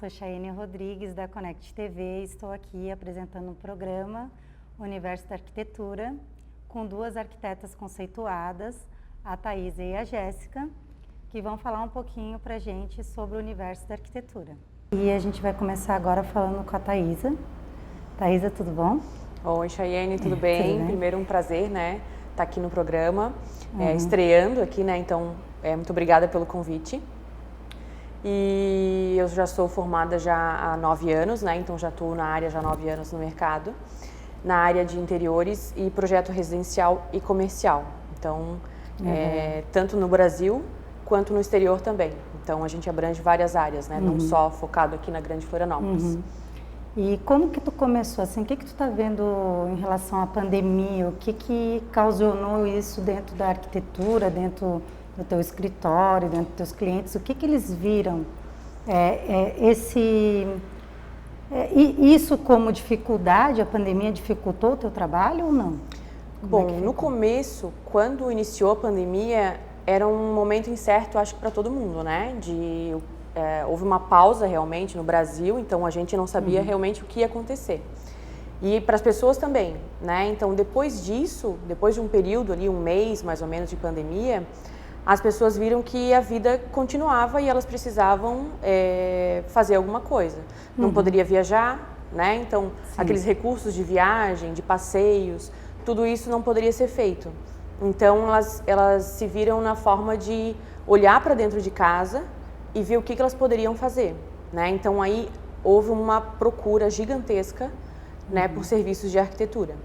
sou Chayene Rodrigues da Connect TV e estou aqui apresentando um programa Universo da Arquitetura com duas arquitetas conceituadas, a Thaisa e a Jéssica, que vão falar um pouquinho para a gente sobre o universo da arquitetura. E a gente vai começar agora falando com a Thaisa. Thaisa, tudo bom? Oi, Chayene, tudo bem? Tudo bem? Primeiro, um prazer, né, estar aqui no programa, estreando aqui, né, então, muito obrigada pelo convite. E eu já sou formada já há 9 anos, né, então já estou na área já há 9 anos no mercado, na área de interiores e projeto residencial e comercial. Então, tanto no Brasil quanto no exterior também. Então, a gente abrange várias áreas, né, não só focado aqui na Grande Florianópolis. E como que tu começou, assim, o que tu tá vendo em relação à pandemia? O que causou isso dentro da arquitetura, dentro do teu escritório, dentro dos teus clientes? O que eles viram? Isso como dificuldade, a pandemia dificultou o teu trabalho ou não? Bom, no começo, quando iniciou a pandemia, era um momento incerto, acho que para todo mundo, né? Houve uma pausa realmente no Brasil, então a gente não sabia realmente o que ia acontecer. E para as pessoas também, né? Então depois disso, depois de um período ali, um mês mais ou menos de pandemia, as pessoas viram que a vida continuava e elas precisavam fazer alguma coisa. Não poderia viajar, né? Então aqueles recursos de viagem, de passeios, tudo isso não poderia ser feito. Então elas se viram na forma de olhar para dentro de casa e ver o que elas poderiam fazer, né? Então aí houve uma procura gigantesca, né, por serviços de arquitetura,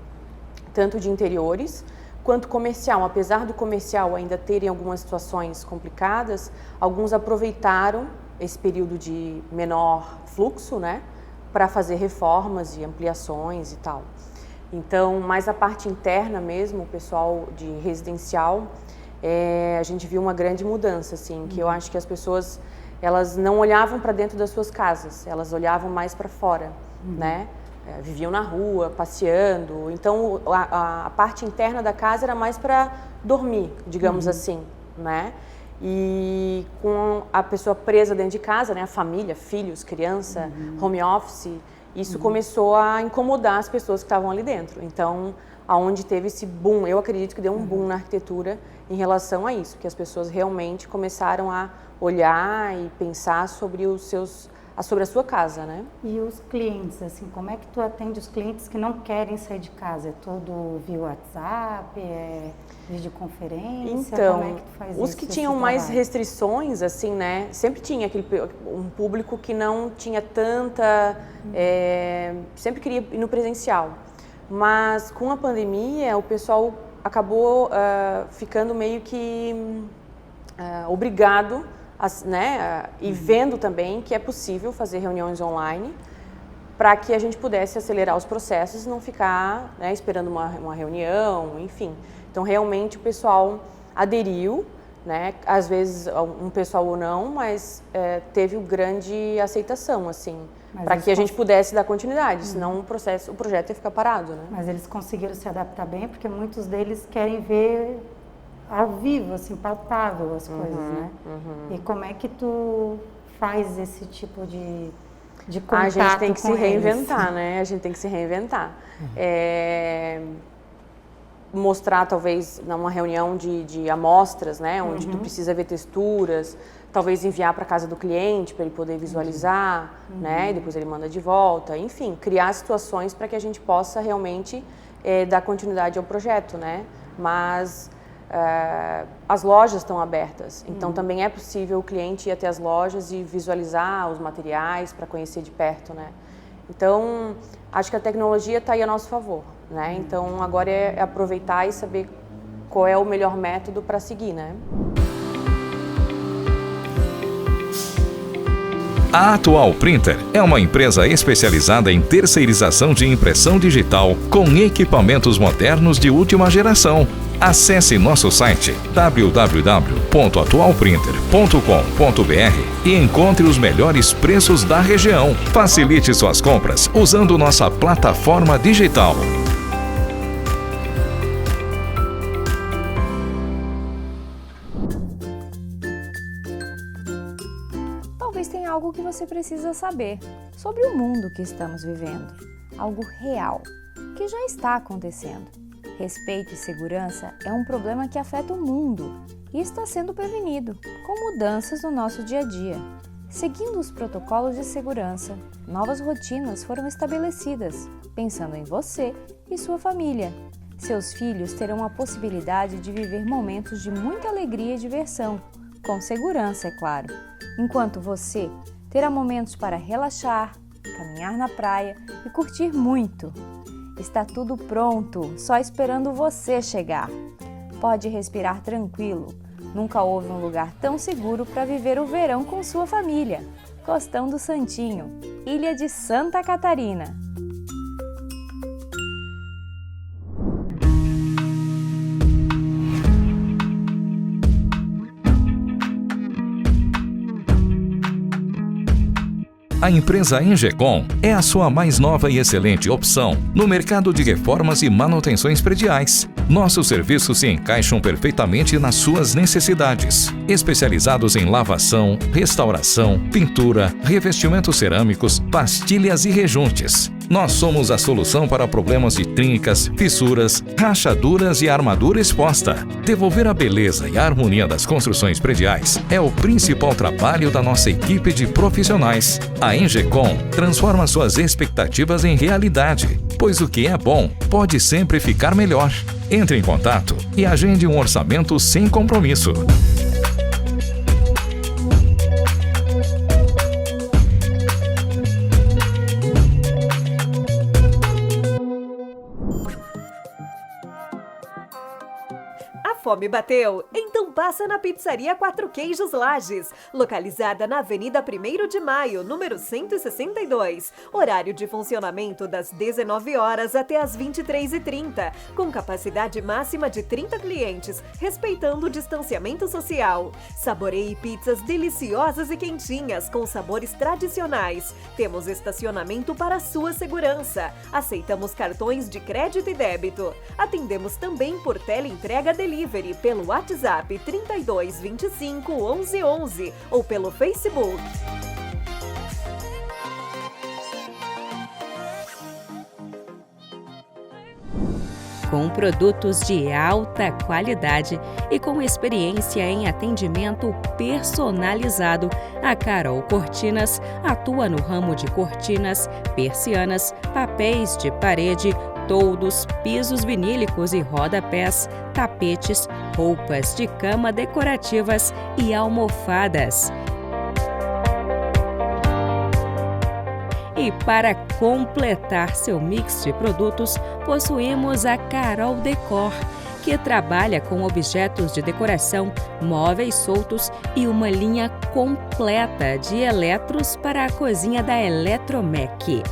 tanto de interiores quanto comercial. Apesar do comercial ainda terem algumas situações complicadas, alguns aproveitaram esse período de menor fluxo, né, para fazer reformas e ampliações e tal. Então, mais a parte interna mesmo, o pessoal de residencial, a gente viu uma grande mudança, assim, que eu acho que as pessoas, elas não olhavam para dentro das suas casas, elas olhavam mais para fora, né? Viviam na rua, passeando, então a parte interna da casa era mais para dormir, digamos assim, né? E com a pessoa presa dentro de casa, né? A família, filhos, criança, home office, isso começou a incomodar as pessoas que estavam ali dentro. Então, aonde teve esse boom, eu acredito que deu um boom na arquitetura em relação a isso, que as pessoas realmente começaram a olhar e pensar sobre sobre a sua casa, né? E os clientes, assim, como é que tu atende os clientes que não querem sair de casa? É tudo via WhatsApp, videoconferência? Então, como é que tu faz os isso, que esse tinham mais trabalho? restrições, assim, né? Sempre tinha um público que não tinha tanta... sempre queria ir no presencial. Mas com a pandemia, o pessoal acabou ficando meio que obrigado, né, e vendo também que é possível fazer reuniões online para que a gente pudesse acelerar os processos e não ficar, né, esperando uma reunião, enfim. Então, realmente, o pessoal aderiu, né, às vezes um pessoal ou não, mas teve grande aceitação, assim, para que a gente pudesse dar continuidade, senão o projeto ia ficar parado, né? Mas eles conseguiram se adaptar bem, porque muitos deles querem ver ao vivo, assim, palpável as coisas, né? E como é que tu faz esse tipo de contato? A gente tem que se reinventar, eles? né? A gente tem que se reinventar. Mostrar, talvez, numa reunião de amostras, né? Onde tu precisa ver texturas, talvez enviar para casa do cliente para ele poder visualizar, né? E depois ele manda de volta. Enfim, criar situações para que a gente possa realmente dar continuidade ao projeto, né? Mas as lojas estão abertas, então também é possível o cliente ir até as lojas e visualizar os materiais para conhecer de perto, né? Então, acho que a tecnologia está aí a nosso favor, né? Então, agora é aproveitar e saber qual é o melhor método para seguir, né? A Atual Printer é uma empresa especializada em terceirização de impressão digital com equipamentos modernos de última geração. Acesse nosso site www.atualprinter.com.br e encontre os melhores preços da região. Facilite suas compras usando nossa plataforma digital. o que você precisa saber sobre o mundo que estamos vivendo. Algo real, que já está acontecendo. Respeito e segurança é um problema que afeta o mundo e está sendo prevenido com mudanças no nosso dia a dia. Seguindo os protocolos de segurança, novas rotinas foram estabelecidas, pensando em você e sua família. Seus filhos terão a possibilidade de viver momentos de muita alegria e diversão, com segurança, é claro, enquanto você terá momentos para relaxar, caminhar na praia e curtir muito. Está tudo pronto, só esperando você chegar. Pode respirar tranquilo. Nunca houve um lugar tão seguro para viver o verão com sua família. Costão do Santinho, Ilha de Santa Catarina. A empresa Engecom é a sua mais nova e excelente opção no mercado de reformas e manutenções prediais. Nossos serviços se encaixam perfeitamente nas suas necessidades. Especializados em lavação, restauração, pintura, revestimentos cerâmicos, pastilhas e rejuntes. Nós somos a solução para problemas de trincas, fissuras, rachaduras e armadura exposta. Devolver a beleza e a harmonia das construções prediais é o principal trabalho da nossa equipe de profissionais. A Engecom transforma suas expectativas em realidade, pois o que é bom pode sempre ficar melhor. Entre em contato e agende um orçamento sem compromisso. Fome bateu? Então passa na Pizzaria Quatro Queijos Lages, localizada na Avenida 1º de Maio, número 162. Horário de funcionamento das 19 horas até as 23h30, com capacidade máxima de 30 clientes, respeitando o distanciamento social. Saboreie pizzas deliciosas e quentinhas, com sabores tradicionais. Temos estacionamento para sua segurança. Aceitamos cartões de crédito e débito. Atendemos também por teleentrega delivery pelo WhatsApp 32 25 11 11 ou pelo Facebook. Com produtos de alta qualidade e com experiência em atendimento personalizado, a Carol Cortinas atua no ramo de cortinas, persianas, papéis de parede, toldos, pisos vinílicos e rodapés, tapetes, roupas de cama decorativas e almofadas. E para completar seu mix de produtos, possuímos a Carol Decor, que trabalha com objetos de decoração, móveis soltos e uma linha completa de eletros para a cozinha da Eletromec.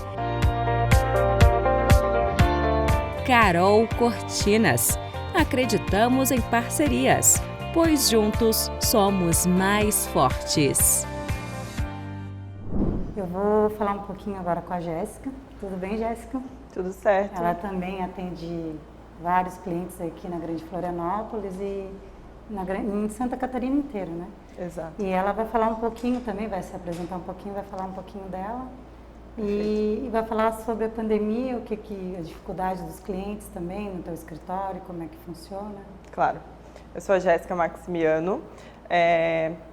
Carol Cortinas. Acreditamos em parcerias, pois juntos somos mais fortes. Eu vou falar um pouquinho agora com a Jéssica. Tudo bem, Jéssica? Tudo certo. Ela também atende vários clientes aqui na Grande Florianópolis e em Santa Catarina inteira, né? Exato. E ela vai falar um pouquinho também, vai se apresentar um pouquinho, vai falar um pouquinho dela. E vai falar sobre a pandemia, a dificuldade dos clientes também no teu escritório, como é que funciona. Claro. Eu sou a Jéssica Maximiano,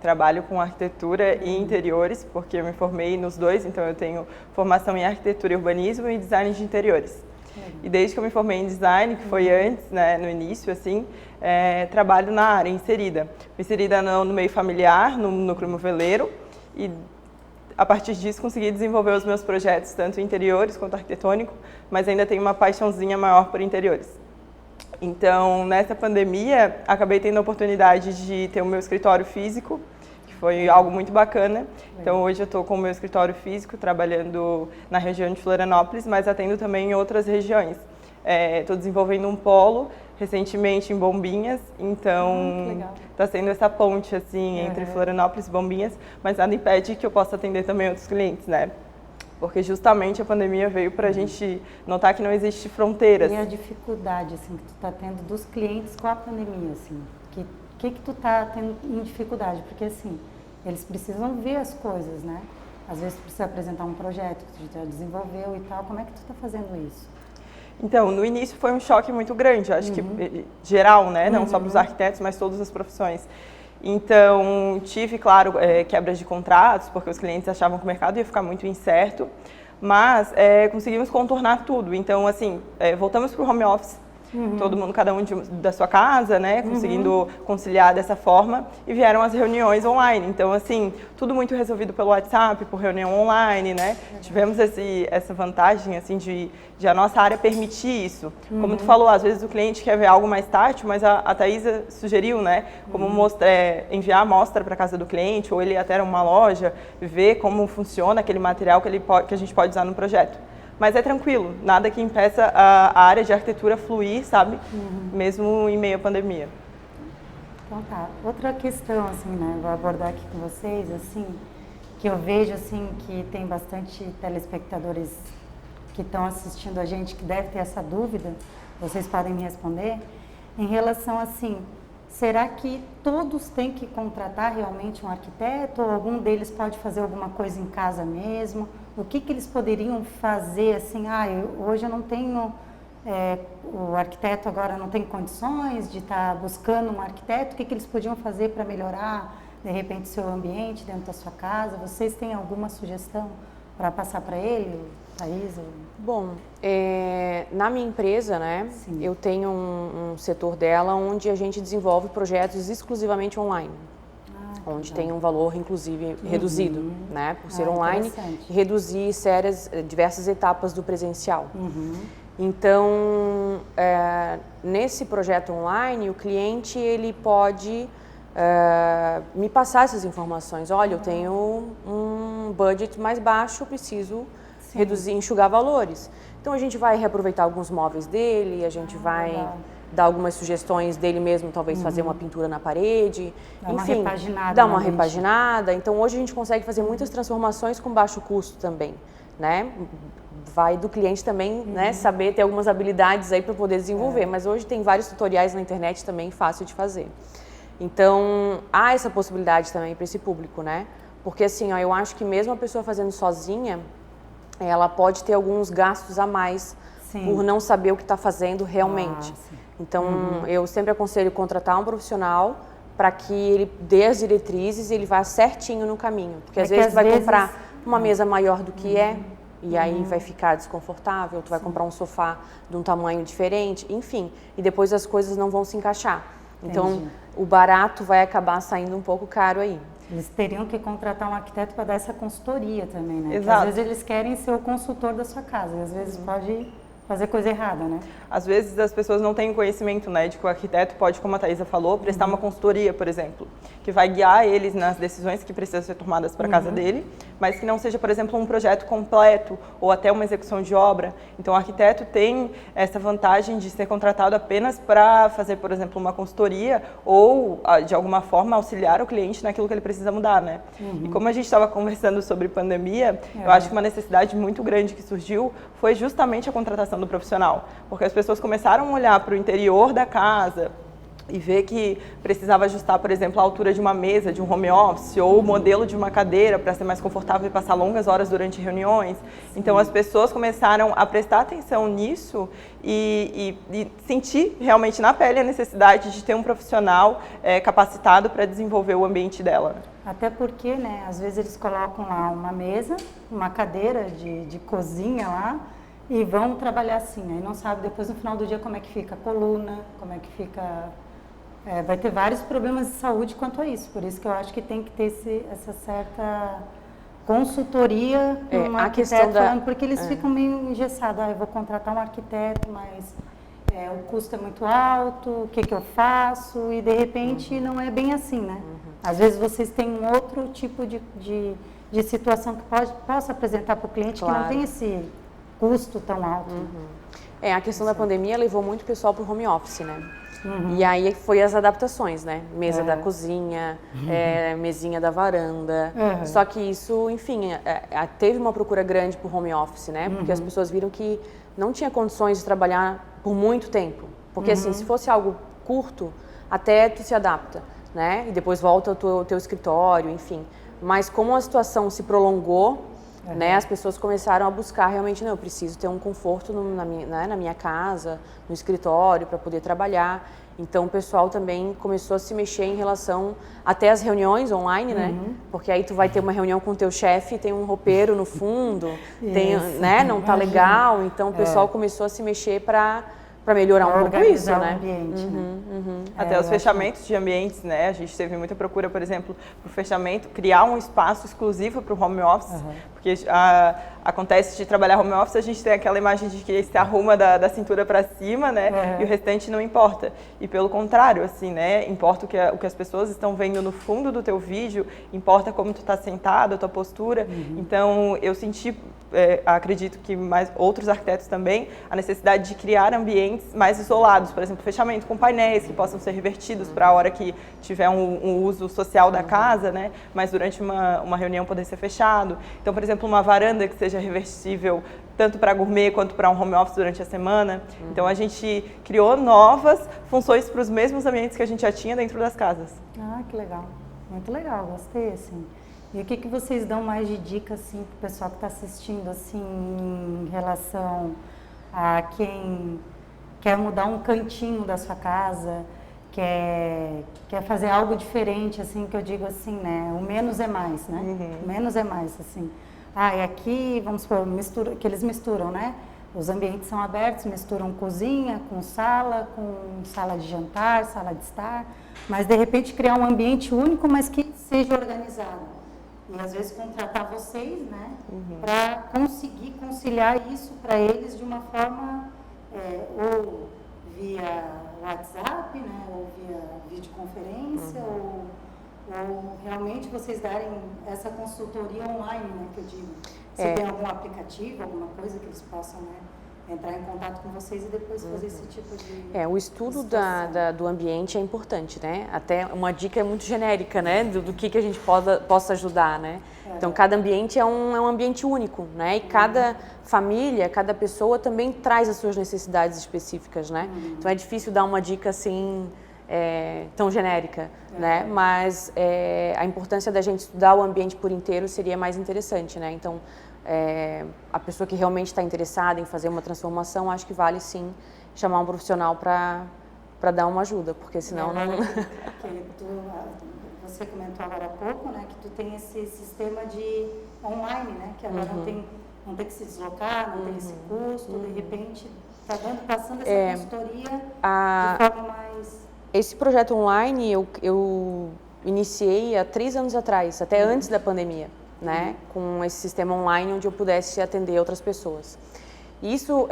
trabalho com arquitetura e interiores, porque eu me formei nos dois, então eu tenho formação em arquitetura e urbanismo e design de interiores. E desde que eu me formei em design, que foi antes, né, no início, assim, trabalho na área, inserida no meio familiar, no núcleo moveleiro, e a partir disso consegui desenvolver os meus projetos, tanto interiores quanto arquitetônico, mas ainda tenho uma paixãozinha maior por interiores. Então, nessa pandemia, acabei tendo a oportunidade de ter o meu escritório físico, que foi algo muito bacana. Então, hoje eu estou com o meu escritório físico, trabalhando na região de Florianópolis, mas atendo também em outras regiões. Estou desenvolvendo um polo recentemente em Bombinhas, então está sendo essa ponte assim entre Florianópolis e Bombinhas, mas nada impede que eu possa atender também outros clientes, né? Porque justamente a pandemia veio para a gente notar que não existe fronteiras. E a dificuldade assim, que tu está tendo dos clientes com a pandemia, assim, que tu está tendo em dificuldade? Porque assim, eles precisam ver as coisas, né? às vezes precisa apresentar um projeto que tu já desenvolveu e tal. Como é que tu está fazendo isso? Então, no início foi um choque muito grande, acho que geral, né? Não só para os arquitetos, mas todas as profissões. Então, tive, claro, quebras de contratos, porque os clientes achavam que o mercado ia ficar muito incerto, mas conseguimos contornar tudo. Então, assim, voltamos para o home office, todo mundo, cada um da sua casa, né, conseguindo conciliar dessa forma, e vieram as reuniões online. Então, assim, tudo muito resolvido pelo WhatsApp, por reunião online, né. Tivemos essa vantagem, assim, de a nossa área permitir isso. Como tu falou, às vezes o cliente quer ver algo mais tátil, mas a Thaisa sugeriu, né, como enviar a amostra para casa do cliente, ou ele até era uma loja, ver como funciona aquele material que a gente pode usar no projeto. Mas é tranquilo, nada que impeça a área de arquitetura fluir, sabe? Mesmo em meio à pandemia. Então tá. Outra questão, assim, né? Vou abordar aqui com vocês, assim, que eu vejo, assim, que tem bastante telespectadores que estão assistindo a gente que deve ter essa dúvida, vocês podem me responder, em relação, assim, será que todos têm que contratar realmente um arquiteto ou algum deles pode fazer alguma coisa em casa mesmo? O que eles poderiam fazer, assim, hoje eu não tenho, o arquiteto agora não tem condições de estar buscando um arquiteto, o que eles podiam fazer para melhorar, de repente, o seu ambiente dentro da sua casa? Vocês têm alguma sugestão para passar para ele, Thaisa? Bom, na minha empresa, né, eu tenho um setor dela onde a gente desenvolve projetos exclusivamente online. Onde tem um valor, inclusive, reduzido, né, por ser online, e reduzir diversas etapas do presencial. Então, nesse projeto online, o cliente ele pode me passar essas informações. Olha, eu tenho um budget mais baixo, eu preciso reduzir, enxugar valores. Então, a gente vai reaproveitar alguns móveis dele, a gente vai dar algumas sugestões dele mesmo, talvez fazer uma pintura na parede, enfim, dar uma repaginada. Então, hoje a gente consegue fazer muitas transformações com baixo custo também, né? Vai do cliente também, né, saber ter algumas habilidades aí para poder desenvolver, mas hoje tem vários tutoriais na internet também, fácil de fazer. Então, há essa possibilidade também para esse público, né? Porque assim, ó, eu acho que mesmo a pessoa fazendo sozinha, ela pode ter alguns gastos a mais por não saber o que está fazendo realmente. Então, eu sempre aconselho contratar um profissional para que ele dê as diretrizes e ele vá certinho no caminho. Porque às vezes tu vai comprar uma mesa maior do que e aí vai ficar desconfortável, tu vai comprar um sofá de um tamanho diferente, enfim. E depois as coisas não vão se encaixar. Então, o barato vai acabar saindo um pouco caro aí. Eles teriam que contratar um arquiteto para dar essa consultoria também, né? Exato. Porque às vezes eles querem ser o consultor da sua casa e às vezes pode fazer coisa errada, né? Às vezes as pessoas não têm conhecimento, né, de que o arquiteto pode, como a Thaisa falou, prestar uma consultoria, por exemplo, que vai guiar eles nas decisões que precisam ser tomadas para a casa dele, mas que não seja, por exemplo, um projeto completo ou até uma execução de obra. Então, o arquiteto tem essa vantagem de ser contratado apenas para fazer, por exemplo, uma consultoria ou, de alguma forma, auxiliar o cliente naquilo que ele precisa mudar, né? E como a gente estava conversando sobre pandemia, eu acho que uma necessidade muito grande que surgiu foi justamente a contratação do profissional, porque as pessoas começaram a olhar para o interior da casa e ver que precisava ajustar, por exemplo, a altura de uma mesa, de um home office, ou o modelo de uma cadeira para ser mais confortável e passar longas horas durante reuniões. Então, as pessoas começaram a prestar atenção nisso e sentir realmente na pele a necessidade de ter um profissional capacitado para desenvolver o ambiente dela. Até porque, né, às vezes eles colocam lá uma mesa, uma cadeira de cozinha lá, e vão trabalhar assim, aí não sabe depois no final do dia como é que fica a coluna, como é que fica... vai ter vários problemas de saúde quanto a isso, por isso que eu acho que tem que ter essa certa consultoria com um arquiteto falando, porque eles ficam meio engessados, eu vou contratar um arquiteto, mas o custo é muito alto, o que eu faço? E de repente não é bem assim, né? Às vezes vocês têm um outro tipo de situação que possa apresentar para o cliente que não tem esse custo tão alto. A questão da pandemia levou muito pessoal para o home office, né? E aí foi as adaptações, né? Mesa da cozinha, mesinha da varanda. Só que isso, enfim, teve uma procura grande por home office, né? Porque as pessoas viram que não tinha condições de trabalhar por muito tempo. Porque assim, se fosse algo curto, até tu se adapta, né? E depois volta ao teu escritório, enfim. mas como a situação se prolongou, né, as pessoas começaram a buscar realmente, não, eu preciso ter um conforto na minha casa, no escritório, para poder trabalhar. Então o pessoal também começou a se mexer em relação até as reuniões online, né? Porque aí tu vai ter uma reunião com o teu chefe, tem um roupeiro no fundo, tem, né, não tá legal. Então o pessoal começou a se mexer para melhorar um pouco isso, né? O ambiente, né? Até os fechamentos de ambientes, né? A gente teve muita procura, por exemplo, para o fechamento, criar um espaço exclusivo para o home office, porque acontece de trabalhar home office, a gente tem aquela imagem de que se arruma da cintura para cima, né? E o restante não importa. E pelo contrário, assim, né? Importa o que as pessoas estão vendo no fundo do teu vídeo, importa como tu está sentado, a tua postura. Então, eu senti, acredito que mais outros arquitetos também, a necessidade de criar ambientes mais isolados, por exemplo, fechamento com painéis que possam ser revertidos para a hora que tiver um uso social da casa, né? Mas durante uma reunião poder ser fechado. Então, por exemplo, uma varanda que seja reversível tanto para gourmet quanto para um home office durante a semana. Então, a gente criou novas funções para os mesmos ambientes que a gente já tinha dentro das casas. Ah, que legal. Muito legal, gostei, assim. E o que vocês dão mais de dica, assim, para o pessoal que está assistindo, assim, em relação a quem quer mudar um cantinho da sua casa, quer fazer algo diferente, assim, que eu digo assim, né? O menos é mais, né? O menos é mais, assim. E aqui, vamos supor, que eles misturam, né? Os ambientes são abertos, misturam cozinha com sala de jantar, sala de estar, mas de repente criar um ambiente único, mas que seja organizado. E às vezes contratar vocês, né? Para conseguir conciliar isso para eles de uma forma, ou via WhatsApp, né? Ou via videoconferência, ou realmente vocês darem essa consultoria online, né, que eu digo. Se tem algum aplicativo, alguma coisa que eles possam, né, entrar em contato com vocês e depois fazer esse tipo de... O estudo do ambiente é importante, né? Até uma dica muito genérica, né, do que a gente possa ajudar, né? Então, cada ambiente é um ambiente único, né? E cada família, cada pessoa também traz as suas necessidades específicas, né? Então, é difícil dar uma dica assim... tão genérica, né? Mas a importância da gente estudar o ambiente por inteiro seria mais interessante, né? Então, a pessoa que realmente está interessada em fazer uma transformação, acho que vale sim chamar um profissional para dar uma ajuda, porque senão não... Você comentou agora há pouco, né? Que tu tem esse sistema de online, né? Que agora não tem que se deslocar, não tem esse custo, de repente está passando essa consultoria de forma mais... Esse projeto online eu iniciei há 3 anos atrás, até antes da pandemia, né? Com esse sistema online onde eu pudesse atender outras pessoas. Isso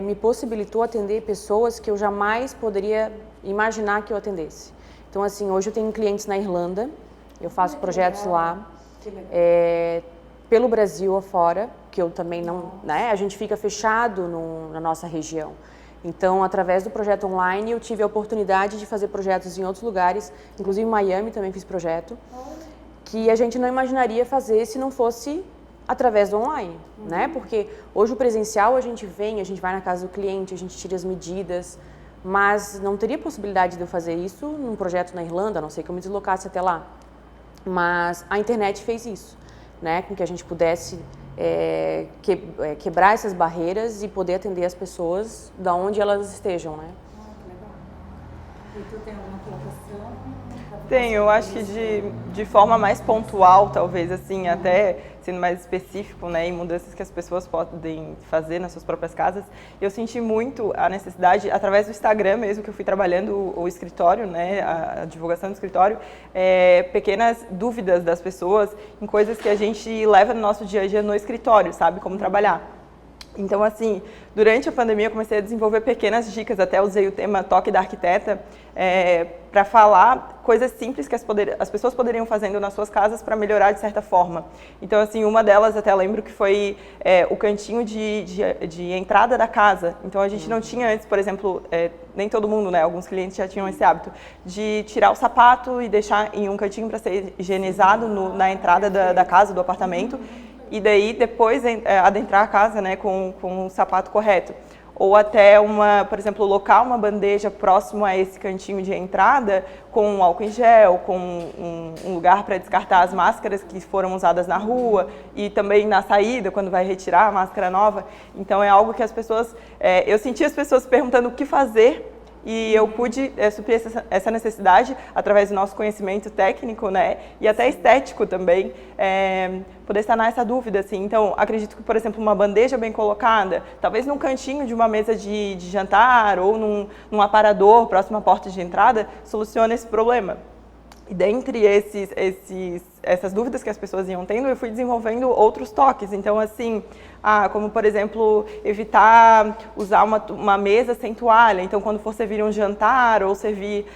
me possibilitou atender pessoas que eu jamais poderia imaginar que eu atendesse. Então, assim, hoje eu tenho clientes na Irlanda, eu faço projetos lá, pelo Brasil afora, que eu também não... né? A gente fica fechado na nossa região. Então, através do projeto online, eu tive a oportunidade de fazer projetos em outros lugares, inclusive em Miami também fiz projeto, que a gente não imaginaria fazer se não fosse através do online, né? Porque hoje o presencial a gente vai na casa do cliente, a gente tira as medidas, mas não teria possibilidade de eu fazer isso num projeto na Irlanda, a não ser que eu me deslocasse até lá. Mas a internet fez isso, né? Com que a gente pudesse... quebrar essas barreiras e poder atender as pessoas da onde elas estejam, né? Que legal. E tu tem alguma colocação? Tenho, eu acho que de forma mais pontual, talvez, assim, até sendo mais específico, né, em mudanças que as pessoas podem fazer nas suas próprias casas, eu senti muito a necessidade, através do Instagram mesmo, que eu fui trabalhando o escritório, né, a divulgação do escritório, pequenas dúvidas das pessoas em coisas que a gente leva no nosso dia a dia no escritório, sabe, como trabalhar. Então, assim, durante a pandemia eu comecei a desenvolver pequenas dicas, até usei o tema Toque da Arquiteta, para falar coisas simples que as pessoas poderiam fazendo nas suas casas para melhorar de certa forma. Então, assim, uma delas até lembro que foi o cantinho de entrada da casa. Então, a gente não tinha antes, por exemplo, nem todo mundo, né, alguns clientes já tinham esse hábito, de tirar o sapato e deixar em um cantinho para ser higienizado na entrada da casa, do apartamento. E daí, depois, adentrar a casa, né, com o sapato correto. ou até por exemplo, locar uma bandeja próximo a esse cantinho de entrada com um álcool em gel, com um lugar para descartar as máscaras que foram usadas na rua e também na saída, quando vai retirar a máscara nova. Então é algo que as pessoas, eu senti as pessoas perguntando o que fazer e eu pude suprir essa necessidade através do nosso conhecimento técnico, né, e até estético também, poder sanar essa dúvida, assim. Então, acredito que, por exemplo, uma bandeja bem colocada, talvez num cantinho de uma mesa de jantar ou num aparador próximo à porta de entrada, soluciona esse problema. E dentre essas dúvidas que as pessoas iam tendo, eu fui desenvolvendo outros toques. Então, assim, como, por exemplo, evitar usar uma mesa sem toalha. Então, quando for servir um jantar ou servir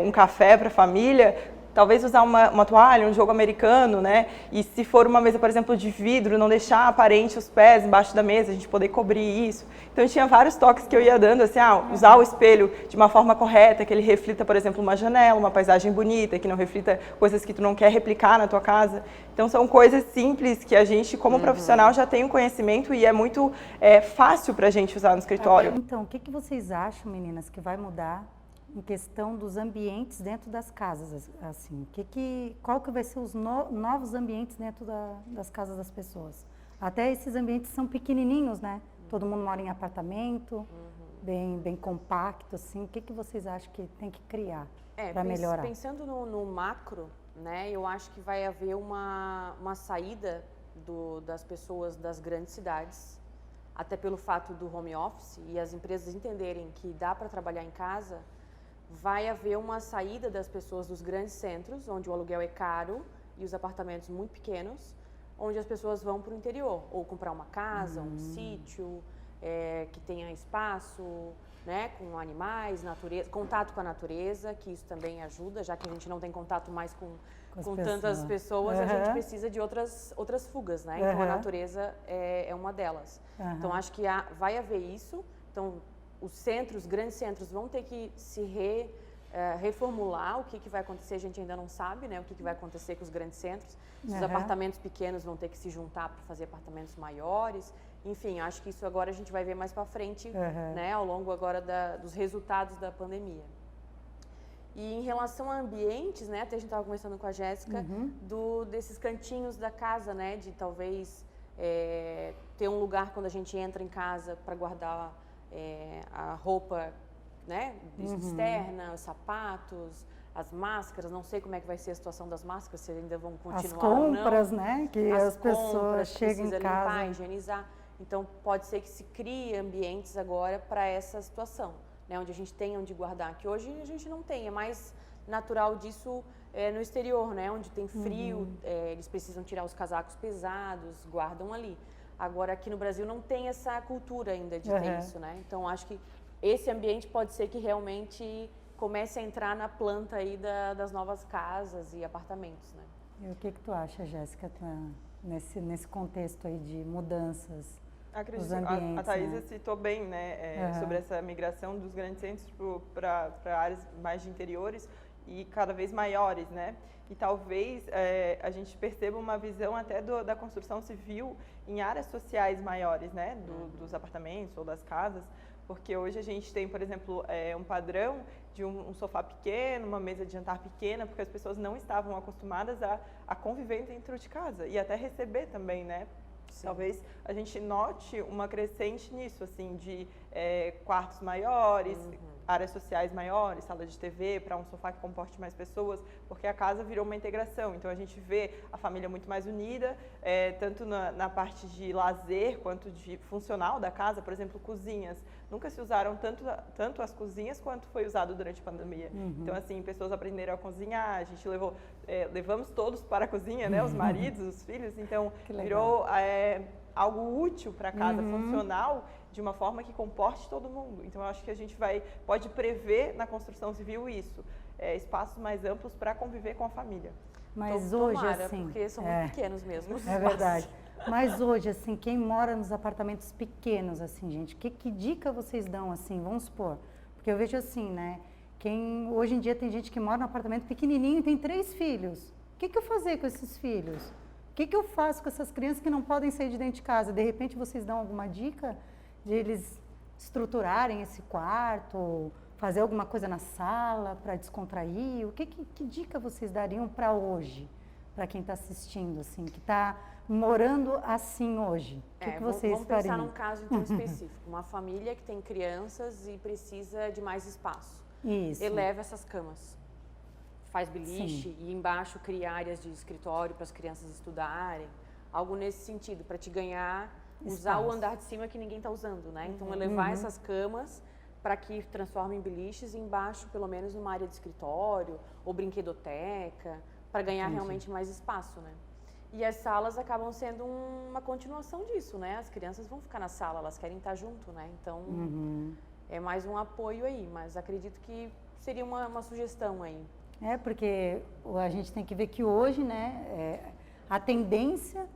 um café para a família, talvez usar uma toalha, um jogo americano, né? E se for uma mesa, por exemplo, de vidro, não deixar aparente os pés embaixo da mesa, a gente poder cobrir isso. Então, tinha vários toques que eu ia dando, assim, usar o espelho de uma forma correta, que ele reflita, por exemplo, uma janela, uma paisagem bonita, que não reflita coisas que tu não quer replicar na tua casa. Então, são coisas simples que a gente, como profissional, já tem um conhecimento e é muito fácil para a gente usar no escritório. Então, o que vocês acham, meninas, que vai mudar em questão dos ambientes dentro das casas, assim, qual que vai ser os novos ambientes dentro das casas das pessoas? Até esses ambientes são pequenininhos, né? Todo mundo mora em apartamento, bem compacto, assim. O que vocês acham que tem que criar para melhorar? Pensando no macro, né? Eu acho que vai haver uma saída das pessoas das grandes cidades, até pelo fato do home office e as empresas entenderem que dá para trabalhar em casa. Vai haver uma saída das pessoas dos grandes centros, onde o aluguel é caro e os apartamentos muito pequenos, onde as pessoas vão para o interior, ou comprar uma casa, um sítio, que tenha espaço, né, com animais, natureza, contato com a natureza, que isso também ajuda, já que a gente não tem contato mais com tantas pessoas, a gente precisa de outras fugas, né? Então a natureza é uma delas. Então acho que vai haver isso. Então, os grandes centros vão ter que se reformular. O que vai acontecer, a gente ainda não sabe, né? O que vai acontecer com os grandes centros. Os apartamentos pequenos vão ter que se juntar para fazer apartamentos maiores. Enfim, acho que isso agora a gente vai ver mais para frente, né? Ao longo agora dos resultados da pandemia. E em relação a ambientes, né? Até a gente estava conversando com a Jéssica, desses cantinhos da casa, né? De talvez ter um lugar quando a gente entra em casa para guardar a roupa, né, externa, os sapatos, as máscaras. Não sei como é que vai ser a situação das máscaras, se ainda vão continuar as compras, ou não. Né, que as pessoas chegam em casa, limpar, higienizar. Então pode ser que se crie ambientes agora para essa situação, né, onde a gente tem onde guardar, que hoje a gente não tem. É mais natural disso no exterior, né, onde tem frio, eles precisam tirar os casacos pesados, guardam ali. Agora, aqui no Brasil, não tem essa cultura ainda de ter isso, né? Então, acho que esse ambiente pode ser que realmente comece a entrar na planta aí das novas casas e apartamentos, né? E o que tu acha, Jéssica, nesse contexto aí de mudanças dos ambientes? A Thaisa citou bem, né, sobre essa migração dos grandes centros para áreas mais de interiores e cada vez maiores, né? E talvez a gente perceba uma visão até da construção civil em áreas sociais maiores, né? Dos apartamentos ou das casas, porque hoje a gente tem, por exemplo, um padrão de um sofá pequeno, uma mesa de jantar pequena, porque as pessoas não estavam acostumadas a conviver dentro de casa e até receber também, né? Sim. Talvez a gente note uma crescente nisso, assim, de quartos maiores, áreas sociais maiores, sala de TV, para um sofá que comporte mais pessoas, porque a casa virou uma integração. Então, a gente vê a família muito mais unida, tanto na parte de lazer quanto de funcional da casa. Por exemplo, cozinhas. Nunca se usaram tanto as cozinhas quanto foi usado durante a pandemia. Então, assim, pessoas aprenderam a cozinhar, a gente levamos todos para a cozinha, né? Os maridos, os filhos. Então, virou algo útil para a casa, funcional, de uma forma que comporte todo mundo. Então, eu acho que a gente pode prever na construção civil isso, espaços mais amplos para conviver com a família. Mas hoje, tomara, assim... porque são muito pequenos mesmo. É verdade. Mas hoje, assim, quem mora nos apartamentos pequenos, assim, gente, que dica vocês dão, assim, vamos supor? Porque eu vejo assim, né? Hoje em dia tem gente que mora num apartamento pequenininho e tem 3 filhos. O que eu fazer com esses filhos? O que eu faço com essas crianças que não podem sair de dentro de casa? De repente, vocês dão alguma dica de eles estruturarem esse quarto, fazer alguma coisa na sala para descontrair? Que dica vocês dariam para hoje, para quem está assistindo, assim, que está morando assim hoje? O que vocês vamos fariam? pensar num caso então específico, uma família que tem crianças e precisa de mais espaço. Isso. Eleva essas camas, faz beliche Sim. e embaixo cria áreas de escritório para as crianças estudarem, algo nesse sentido, para te ganhar, usar o andar de cima que ninguém está usando, né? Então elevar essas camas para que transformem em beliches e embaixo pelo menos numa área de escritório ou brinquedoteca, para ganhar realmente mais espaço, né? E as salas acabam sendo uma continuação disso, né? As crianças vão ficar na sala, elas querem estar junto, né? Então, é mais um apoio aí, mas acredito que seria uma sugestão aí. Porque a gente tem que ver que hoje, né, a tendência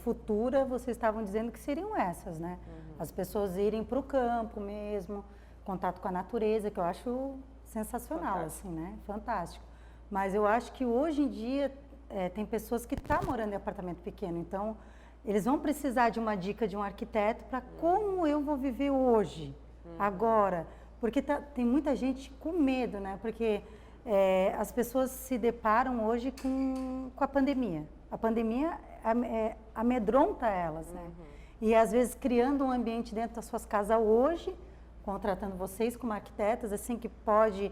futura, vocês estavam dizendo que seriam essas, né? As pessoas irem para o campo mesmo, contato com a natureza, que eu acho sensacional, assim, né? Fantástico. Mas eu acho que hoje em dia tem pessoas que estão morando em apartamento pequeno, então eles vão precisar de uma dica de um arquiteto para como eu vou viver hoje, agora, porque tem muita gente com medo, né? Porque as pessoas se deparam hoje com a pandemia. A pandemia amedronta elas, né? E às vezes criando um ambiente dentro das suas casas hoje, contratando vocês como arquitetas, assim, que pode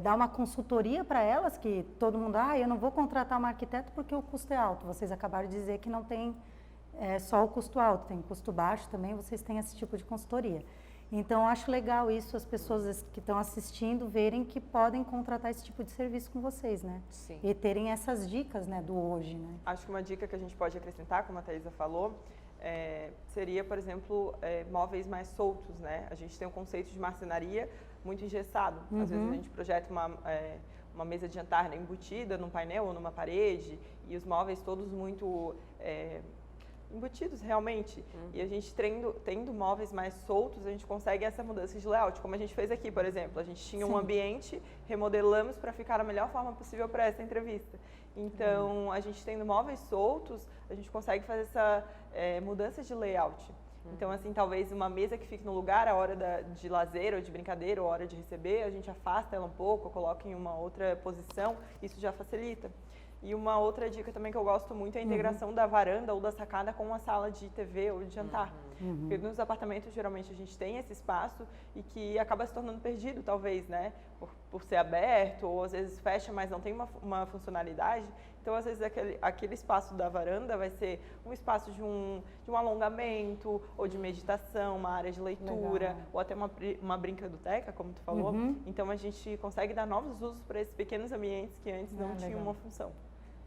dar uma consultoria para elas, que todo mundo, eu não vou contratar uma arquiteta porque o custo é alto. Vocês acabaram de dizer que não tem só o custo alto, tem custo baixo também, vocês têm esse tipo de consultoria. Então, acho legal isso, as pessoas que estão assistindo verem que podem contratar esse tipo de serviço com vocês, né? Sim. E terem essas dicas, né, do hoje, né? Acho que uma dica que a gente pode acrescentar, como a Thaisa falou, seria, por exemplo, móveis mais soltos, né? A gente tem um conceito de marcenaria muito engessado. Às vezes a gente projeta uma mesa de jantar, né, embutida num painel ou numa parede, e os móveis todos muito embutidos realmente. E a gente tendo móveis mais soltos, a gente consegue essa mudança de layout, como a gente fez aqui, por exemplo. A gente tinha um ambiente, remodelamos para ficar da melhor forma possível para essa entrevista. Então, a gente tendo móveis soltos, a gente consegue fazer essa mudança de layout. Então, assim, talvez uma mesa que fique no lugar a hora de lazer ou de brincadeira ou a hora de receber, a gente afasta ela um pouco, coloca em uma outra posição, isso já facilita. E uma outra dica também que eu gosto muito é a integração da varanda ou da sacada com uma sala de TV ou de jantar. Porque nos apartamentos, geralmente, a gente tem esse espaço e que acaba se tornando perdido, talvez, né? Por ser aberto ou às vezes fecha, mas não tem uma funcionalidade. Então, às vezes, aquele espaço da varanda vai ser um espaço de um alongamento ou de meditação, uma área de leitura ou até uma brinquedoteca, como tu falou. Então, a gente consegue dar novos usos para esses pequenos ambientes que antes não tinham uma função.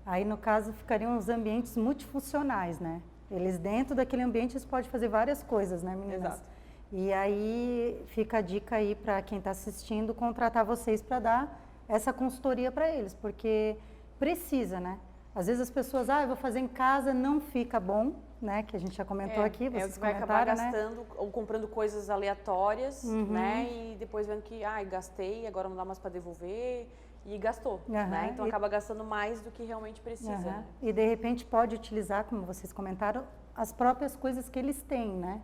Aí, no caso, ficariam os ambientes multifuncionais, né? Eles dentro daquele ambiente eles podem fazer várias coisas, né, meninas? Exato. E aí fica a dica aí para quem está assistindo, contratar vocês para dar essa consultoria para eles, porque precisa, né? Às vezes as pessoas, eu vou fazer em casa, não fica bom, né? Que a gente já comentou aqui, vocês vai acabar comentaram, né? gastando ou comprando coisas aleatórias, né? E depois vendo que, gastei, agora não dá mais para devolver. E gastou, né? Então acaba gastando mais do que realmente precisa. Né? E de repente pode utilizar, como vocês comentaram, as próprias coisas que eles têm, né?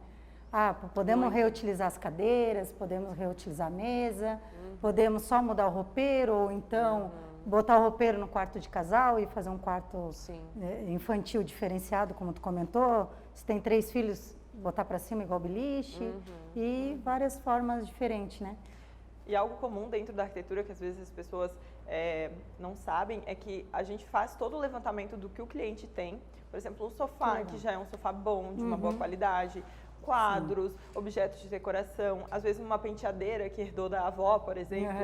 Podemos reutilizar as cadeiras, podemos reutilizar a mesa, podemos só mudar o roupeiro, ou então botar o roupeiro no quarto de casal e fazer um quarto infantil diferenciado, como tu comentou. Se tem 3 filhos, botar para cima igual beliche, e várias formas diferentes, né? E algo comum dentro da arquitetura que às vezes as pessoas não sabem é que a gente faz todo o levantamento do que o cliente tem. Por exemplo, um sofá, que já é um sofá bom, de uma boa qualidade, quadros, objetos de decoração, às vezes uma penteadeira que herdou da avó, por exemplo.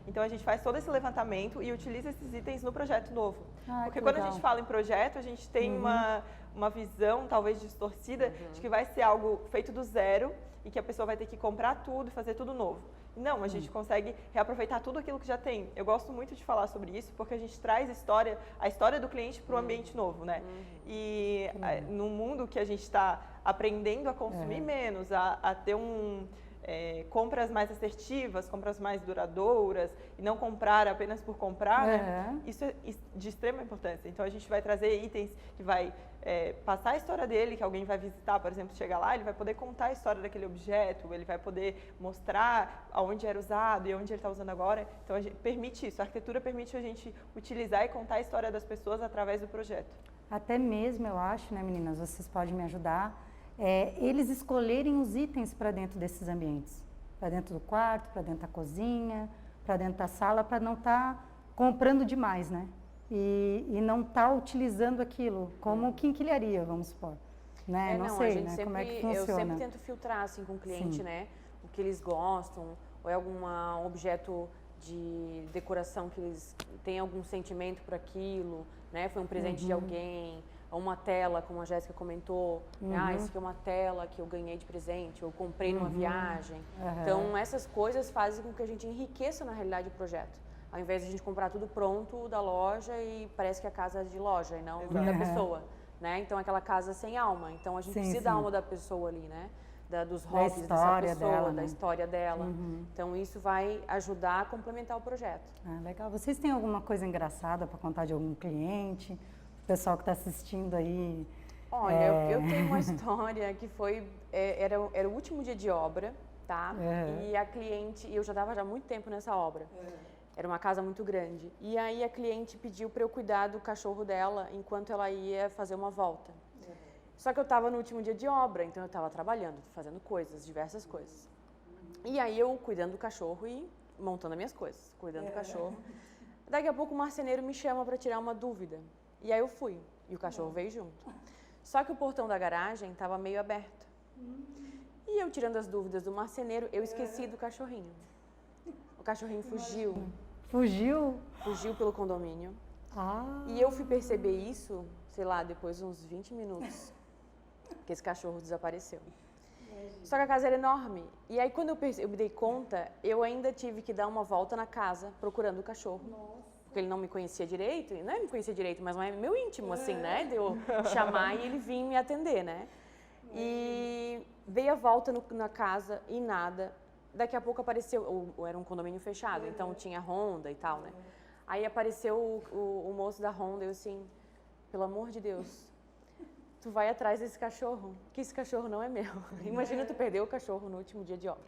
Então a gente faz todo esse levantamento e utiliza esses itens no projeto novo. Porque quando a gente fala em projeto, a gente tem uma visão talvez distorcida de que vai ser algo feito do zero e que a pessoa vai ter que comprar tudo e fazer tudo novo. Não, a gente consegue reaproveitar tudo aquilo que já tem. Eu gosto muito de falar sobre isso porque a gente traz a história do cliente para o ambiente novo, né? E no mundo que a gente está aprendendo a consumir menos, a ter compras mais assertivas, compras mais duradouras, e não comprar apenas por comprar, né? Isso é de extrema importância. Então, a gente vai trazer itens que vai passar a história dele, que alguém vai visitar, por exemplo, chegar lá, ele vai poder contar a história daquele objeto, ele vai poder mostrar aonde era usado e onde ele está usando agora. Então, a gente permite isso. A arquitetura permite a gente utilizar e contar a história das pessoas através do projeto. Até mesmo, eu acho, né, meninas, vocês podem me ajudar, eles escolherem os itens para dentro desses ambientes. Para dentro do quarto, para dentro da cozinha, para dentro da sala, para não estar comprando demais, né? E não estar utilizando aquilo como quinquilharia, vamos supor. Né? Não sei, né? Como é que funciona. Eu sempre tento filtrar assim, com o cliente, né? O que eles gostam, ou é algum objeto de decoração que eles têm algum sentimento por aquilo, né? Foi um presente de alguém, ou uma tela, como a Jéssica comentou, isso aqui é uma tela que eu ganhei de presente, eu comprei numa viagem. Então, essas coisas fazem com que a gente enriqueça, na realidade, o projeto. Ao invés de a gente comprar tudo pronto da loja e parece que a casa é de loja e não da pessoa, né? Então, aquela casa sem alma. Então, a gente precisa da alma da pessoa ali, né? Dos hobbies dessa pessoa, dela, da história dela. Então, isso vai ajudar a complementar o projeto. Ah, legal. Vocês têm alguma coisa engraçada para contar de algum cliente? O pessoal que está assistindo aí... Olha, eu tenho uma história que era o último dia de obra, tá? E a cliente... eu já estava há muito tempo nessa obra. Era uma casa muito grande. E aí a cliente pediu para eu cuidar do cachorro dela enquanto ela ia fazer uma volta. Só que eu estava no último dia de obra, então eu estava trabalhando, fazendo coisas, diversas coisas. E aí eu cuidando do cachorro e montando as minhas coisas, cuidando do cachorro. Daqui a pouco o marceneiro me chama para tirar uma dúvida. E aí eu fui, e o cachorro veio junto. Só que o portão da garagem estava meio aberto. E eu tirando as dúvidas do marceneiro, eu esqueci do cachorrinho. O cachorrinho fugiu. Fugiu? Fugiu pelo condomínio. E eu fui perceber isso, sei lá, depois de uns 20 minutos, que esse cachorro desapareceu. Só que a casa era enorme. E aí, quando eu me dei conta, eu ainda tive que dar uma volta na casa procurando o cachorro. Porque ele não me conhecia direito, e não é me conhecia direito, mas não é meu íntimo, assim, né? De eu chamar e ele vir me atender, né? E dei a volta na casa e nada. Daqui a pouco apareceu, era um condomínio fechado, então tinha Honda e tal, né? Aí apareceu o moço da Honda e eu assim, pelo amor de Deus, tu vai atrás desse cachorro, que esse cachorro não é meu. Imagina tu perder o cachorro no último dia de obra.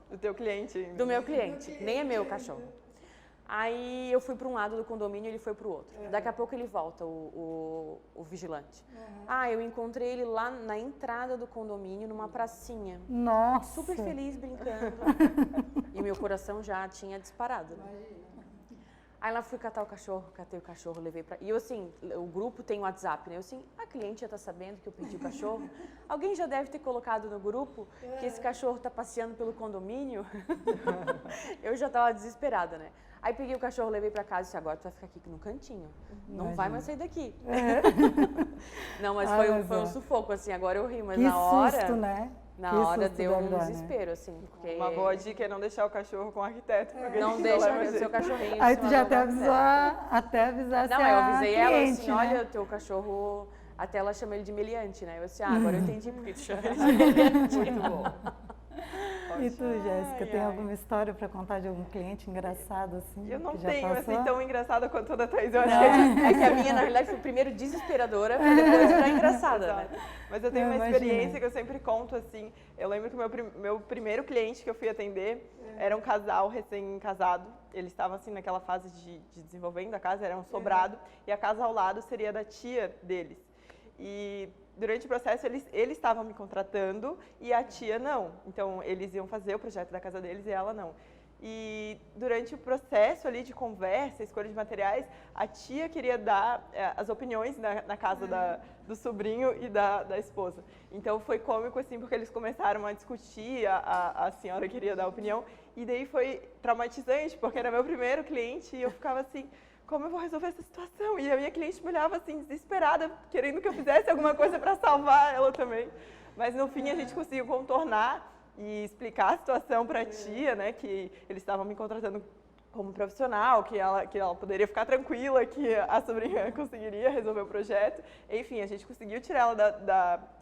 Do teu cliente. Do meu cliente, nem é meu o cachorro. Aí eu fui para um lado do condomínio e ele foi para o outro. Daqui a pouco ele volta, o vigilante. Eu encontrei ele lá na entrada do condomínio, numa pracinha. Nossa! Super feliz, brincando. E meu coração já tinha disparado. Né? Aí lá fui catar o cachorro, catei o cachorro, levei pra... E eu assim, o grupo tem WhatsApp, né? Eu assim, a cliente já tá sabendo que eu perdi o cachorro? Alguém já deve ter colocado no grupo que esse cachorro tá passeando pelo condomínio? Eu já tava desesperada, né? Aí peguei o cachorro, levei pra casa e disse, agora tu vai ficar aqui no cantinho. Não vai mais sair daqui. Não, mas foi um sufoco, assim, agora eu ri, mas que na hora... susto, né? Na hora deu um desespero, assim, porque... Uma boa dica é não deixar o cachorro com o arquiteto. Não deixa o seu cachorrinho. Aí tu já até avisar Não, eu avisei ela assim, né? olha, o teu cachorro... Até ela chama ele de meliante, né? Eu disse, agora eu entendi porque tu chama ele de meliante. Muito bom. E tu, Jéssica, tem alguma história para contar de algum cliente engraçado, assim? Eu não que já tenho, passou? assim, tão engraçada quanto a da Thaís. Eu acho É que a minha, na realidade, foi primeiro desesperadora, pra depois virar engraçada, né? Mas eu tenho uma experiência que eu sempre conto, assim. Eu lembro que o meu primeiro cliente que eu fui atender era um casal recém-casado. Eles estavam, assim, naquela fase de desenvolvendo a casa, era um sobrado. E a casa ao lado seria da tia deles. E durante o processo eles estavam me contratando e a tia não. Então eles iam fazer o projeto da casa deles e ela não. E durante o processo ali de conversa, escolha de materiais, a tia queria dar as opiniões na casa do sobrinho e da esposa. Então foi cômico, assim, porque eles começaram a discutir, a senhora queria dar a opinião, e daí foi traumatizante, porque era meu primeiro cliente e eu ficava assim, como eu vou resolver essa situação? E a minha cliente me olhava assim, desesperada, querendo que eu fizesse alguma coisa para salvar ela também. Mas no fim a gente conseguiu contornar e explicar a situação para a tia, né, que eles estavam me contratando como profissional, que ela poderia ficar tranquila, que a sobrinha conseguiria resolver o projeto. Enfim, a gente conseguiu tirar ela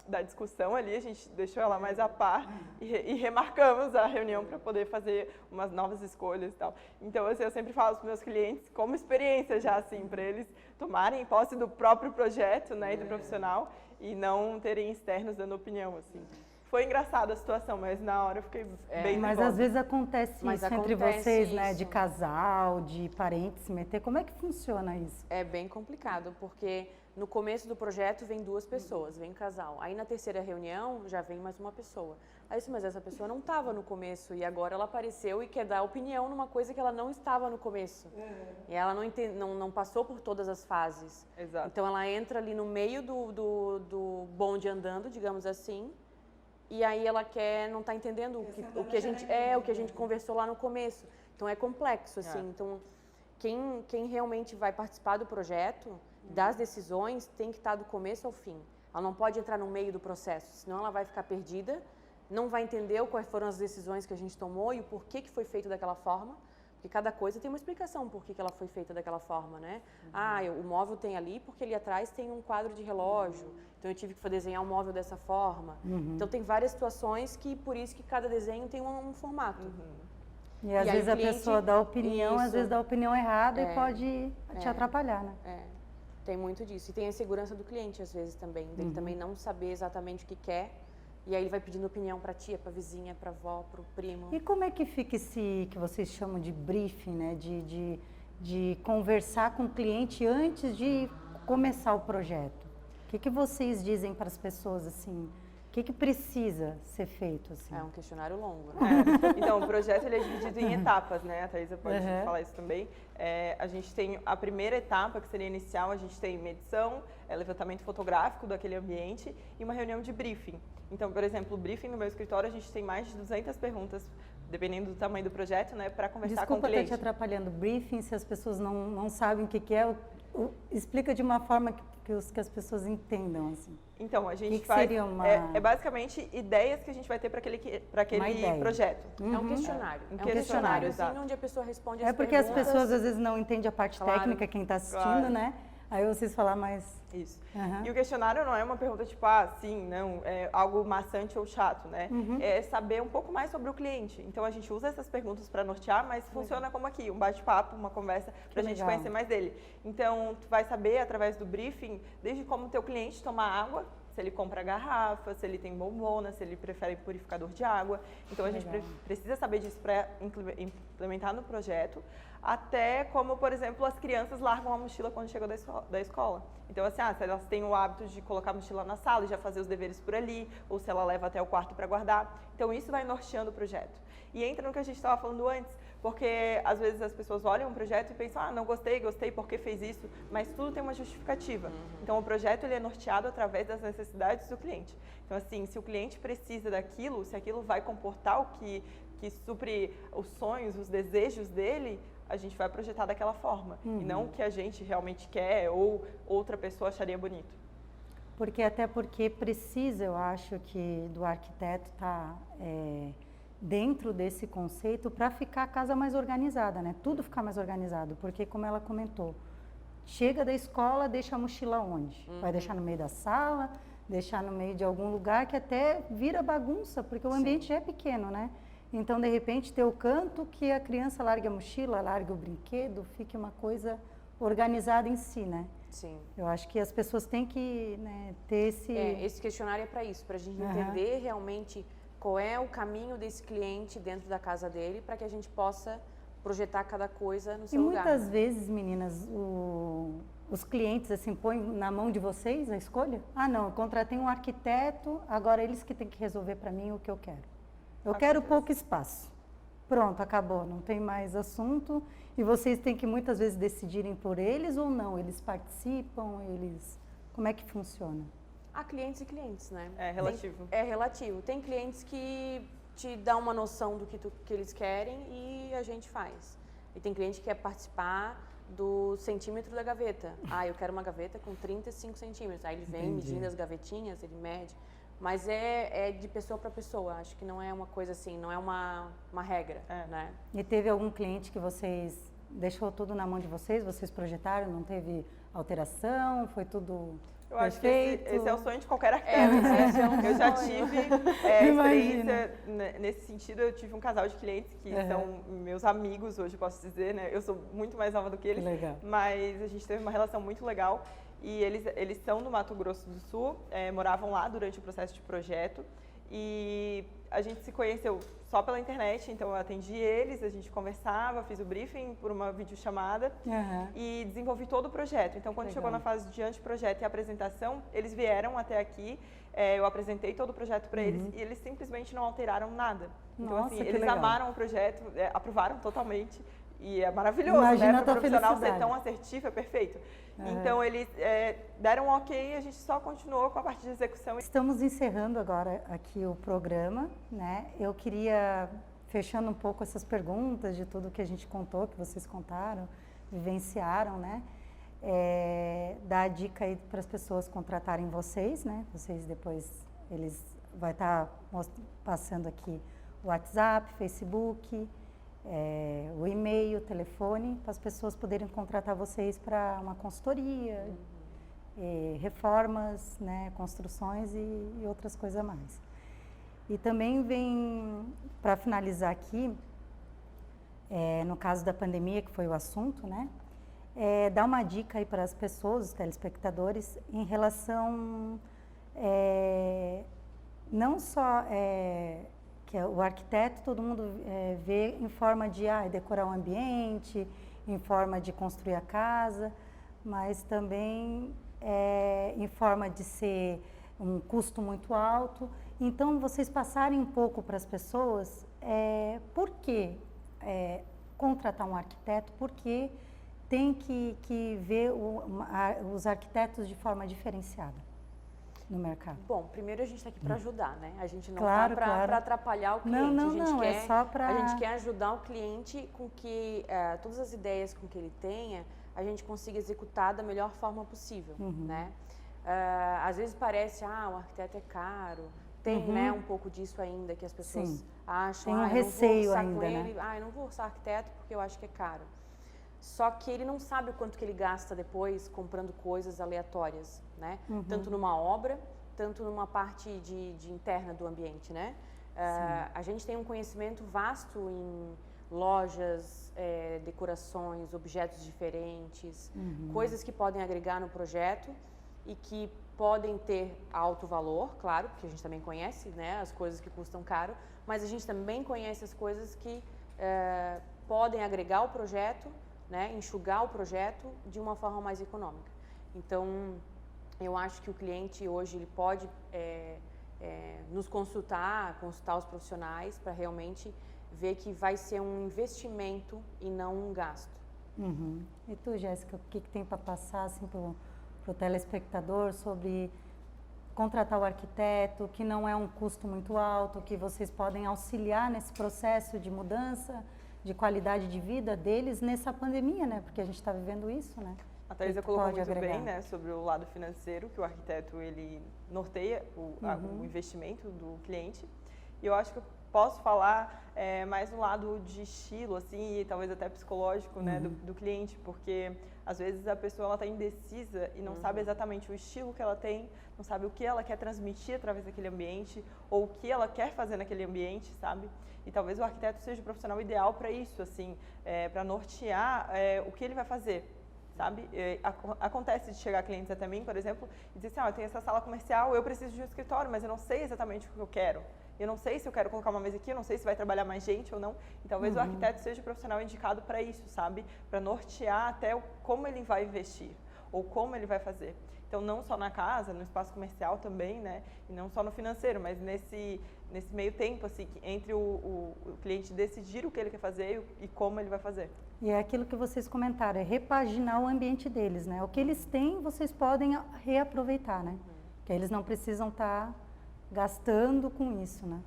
da discussão ali, a gente deixou ela mais a par e remarcamos a reunião para poder fazer umas novas escolhas e tal. Então, assim, eu sempre falo para os meus clientes como experiência já, assim, para eles tomarem posse do próprio projeto, né, e do profissional e não terem externos dando opinião, assim. Foi engraçada a situação, mas na hora eu fiquei bem Mas nervosa. às vezes acontece Mas isso entre acontece vocês, né? isso. De casal, de parentes se meter. Como é que funciona isso? É bem complicado, porque no começo do projeto vem 2 pessoas, vem um casal. Aí na terceira reunião já vem mais uma pessoa. Aí eu disse, mas essa pessoa não estava no começo e agora ela apareceu e quer dar opinião numa coisa que ela não estava no começo. E ela não passou por todas as fases. Exato. Então ela entra ali no meio do bonde andando, digamos assim, e aí ela não está entendendo o que a gente conversou lá no começo. Então é complexo, assim. Então quem realmente vai participar do projeto, das decisões, tem que estar do começo ao fim. Ela não pode entrar no meio do processo, senão ela vai ficar perdida, não vai entender quais foram as decisões que a gente tomou e o porquê que foi feito daquela forma. Porque cada coisa tem uma explicação por que ela foi feita daquela forma, né? O móvel tem ali porque ali atrás tem um quadro de relógio, então eu tive que desenhar um móvel dessa forma. Então tem várias situações que, por isso que cada desenho tem um formato. E às aí vezes o a cliente- pessoa dá opinião, às Isso. vezes dá opinião errada e pode te atrapalhar, né? Tem muito disso. E tem a insegurança do cliente, às vezes, também. Dele também não saber exatamente o que quer. E aí ele vai pedindo opinião para tia, para vizinha, para avó, para o primo. E como é que fica esse que vocês chamam de briefing, né? De conversar com o cliente antes de começar o projeto? O que vocês dizem para as pessoas, assim? O que precisa ser feito, assim? É um questionário longo, né? Então, o projeto ele é dividido em etapas, né? A Thaisa pode falar isso também. A gente tem a primeira etapa, que seria inicial, a gente tem medição, levantamento fotográfico daquele ambiente e uma reunião de briefing. Então, por exemplo, o briefing no meu escritório, a gente tem mais de 200 perguntas, dependendo do tamanho do projeto, né? Para conversar com o Desculpa estar cliente. te atrapalhando. Briefing, se as pessoas não sabem o que é, explica de uma forma que as pessoas entendam, assim. Então, a gente que faz... seria uma... É basicamente ideias que a gente vai ter para aquele projeto. É um questionário. Um É um questionário, exato. onde a pessoa responde as É porque perguntas. as pessoas às vezes não entendem a parte Claro, técnica, quem está assistindo, claro. né? Aí vocês falar mais... Isso. Aham. E o questionário não é uma pergunta tipo, sim, não, é algo maçante ou chato, né? É saber um pouco mais sobre o cliente. Então a gente usa essas perguntas para nortear, mas funciona como aqui, um bate-papo, uma conversa para a gente legal. conhecer mais dele. Então tu vai saber através do briefing, desde como o teu cliente toma água, se ele compra garrafa, se ele tem bombona, se ele prefere purificador de água. Então a gente precisa saber disso para implementar no projeto, até como, por exemplo, as crianças largam a mochila quando chegam da escola. Então, assim, se elas têm o hábito de colocar a mochila na sala e já fazer os deveres por ali, ou se ela leva até o quarto para guardar. Então, isso vai norteando o projeto. E entra no que a gente estava falando antes, porque às vezes as pessoas olham um projeto e pensam, não gostei, porque fez isso, mas tudo tem uma justificativa. Então, o projeto ele é norteado através das necessidades do cliente. Então, assim, se o cliente precisa daquilo, se aquilo vai comportar o que supre os sonhos, os desejos dele, a gente vai projetar daquela forma. E não o que a gente realmente quer ou outra pessoa acharia bonito. Até porque precisa, eu acho, que do arquiteto estar dentro desse conceito para ficar a casa mais organizada, né? Tudo ficar mais organizado, porque como ela comentou, chega da escola, deixa a mochila onde? Vai deixar no meio da sala, deixar no meio de algum lugar que até vira bagunça, porque o ambiente já é pequeno, né? Então, de repente, ter o canto que a criança largue a mochila, largue o brinquedo, fique uma coisa organizada em si, né? Sim. Eu acho que as pessoas têm que, né, ter esse... Esse questionário é para isso, para a gente entender realmente qual é o caminho desse cliente dentro da casa dele, para que a gente possa projetar cada coisa no seu lugar. E muitas vezes, meninas, os clientes assim põem na mão de vocês a escolha? Não, eu contratei um arquiteto, agora eles que têm que resolver para mim o que eu quero. Eu quero pouco espaço. Pronto, acabou, não tem mais assunto. E vocês têm que muitas vezes decidirem por eles ou não? Eles participam, como é que funciona? Há clientes e clientes, né? É relativo. É relativo. Tem clientes que te dão uma noção do que eles querem e a gente faz. E tem cliente que quer participar do centímetro da gaveta. Eu quero uma gaveta com 35 centímetros. Aí ele vem medindo as gavetinhas, ele mede. Mas é de pessoa para pessoa, acho que não é uma coisa assim, não é uma regra, né? E teve algum cliente que vocês deixou tudo na mão de vocês, vocês projetaram, não teve alteração, foi tudo Eu acho que perfeito? esse é o sonho de qualquer arquiteto. Eu já tive experiência nesse sentido. Eu tive um casal de clientes que são meus amigos hoje, posso dizer, né? Eu sou muito mais nova do que eles, mas a gente teve uma relação muito legal. E eles são do Mato Grosso do Sul, moravam lá durante o processo de projeto. E a gente se conheceu só pela internet, então eu atendi eles, a gente conversava, fiz o briefing por uma videochamada e desenvolvi todo o projeto. Então, quando chegou na fase de anteprojeto e apresentação, eles vieram até aqui, eu apresentei todo o projeto para eles e eles simplesmente não alteraram nada. Então, Nossa, assim, que eles legal. amaram o projeto, aprovaram totalmente. E é maravilhoso, Imagina né? a Para tua o profissional ser felicidade. tão assertivo, é perfeito. Então, eles deram um ok e a gente só continuou com a parte de execução. Estamos encerrando agora aqui o programa, né? Eu queria, fechando um pouco essas perguntas de tudo que a gente contou, que vocês contaram, vivenciaram, né? Dar a dica aí para as pessoas contratarem vocês, né? Vocês depois, vai estar passando aqui o WhatsApp, Facebook, o e-mail, o telefone, para as pessoas poderem contratar vocês para uma consultoria, reformas, né, construções e outras coisas a mais. E também vem, para finalizar aqui, no caso da pandemia, que foi o assunto, né, dar uma dica aí para as pessoas, os telespectadores, em relação não só que o arquiteto, todo mundo vê em forma de decorar o ambiente, em forma de construir a casa, mas também em forma de ser um custo muito alto. Então, vocês passarem um pouco para as pessoas por que contratar um arquiteto, por que tem que ver os arquitetos de forma diferenciada no mercado. Bom, primeiro a gente está aqui para ajudar, né? A gente não Claro, está para atrapalhar o cliente. Não, é só para... A gente quer ajudar o cliente com que todas as ideias com que ele tenha, a gente consiga executar da melhor forma possível, né? Às vezes parece, o arquiteto é caro. Tem, né, um pouco disso ainda, que as pessoas acham, tem um receio eu não vou ainda, com ele, né? eu não vou orçar arquiteto porque eu acho que é caro. Só que ele não sabe o quanto que ele gasta depois comprando coisas aleatórias, né? Tanto numa obra, tanto numa parte de interna do ambiente, né? A gente tem um conhecimento vasto em lojas, decorações, objetos diferentes, coisas que podem agregar no projeto e que podem ter alto valor, claro, porque a gente também conhece, né, as coisas que custam caro, mas a gente também conhece as coisas que podem agregar o projeto, né, enxugar o projeto de uma forma mais econômica. Então, eu acho que o cliente hoje ele pode nos consultar os profissionais para realmente ver que vai ser um investimento e não um gasto. E tu, Jéssica, o que tem para passar assim, para o telespectador sobre contratar o arquiteto, que não é um custo muito alto, que vocês podem auxiliar nesse processo de mudança de qualidade de vida deles nessa pandemia, né? Porque a gente está vivendo isso, né? A Thaisa colocou muito bem, né, sobre o lado financeiro, que o arquiteto ele norteia o investimento do cliente. E eu acho que eu posso falar mais no lado de estilo, assim, e talvez até psicológico, né, do cliente, porque às vezes a pessoa ela está indecisa e não sabe exatamente o estilo que ela tem, não sabe o que ela quer transmitir através daquele ambiente ou o que ela quer fazer naquele ambiente, sabe? E talvez o arquiteto seja o profissional ideal para isso, assim, para nortear o que ele vai fazer. Sabe? Acontece de chegar clientes até mim, por exemplo, e dizer assim, eu tenho essa sala comercial, eu preciso de um escritório, mas eu não sei exatamente o que eu quero. Eu não sei se eu quero colocar uma mesa aqui, eu não sei se vai trabalhar mais gente ou não. E talvez o arquiteto seja o profissional indicado para isso, sabe? Para nortear até como ele vai investir ou como ele vai fazer. Então, não só na casa, no espaço comercial também, né? E não só no financeiro, mas nesse meio tempo, assim, entre o cliente decidir o que ele quer fazer e como ele vai fazer. E é aquilo que vocês comentaram, é repaginar o ambiente deles, né? O que eles têm, vocês podem reaproveitar, né? Que eles não precisam estar gastando com isso, né?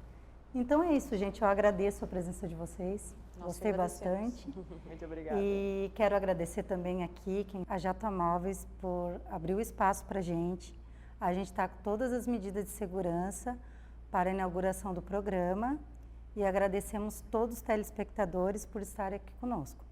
Então é isso, gente. Eu agradeço a presença de vocês. Gostei bastante. Muito obrigada. E quero agradecer também aqui a Jata Móveis por abrir o espaço para a gente, A gente está com todas as medidas de segurança para a inauguração do programa e agradecemos todos os telespectadores por estarem aqui conosco.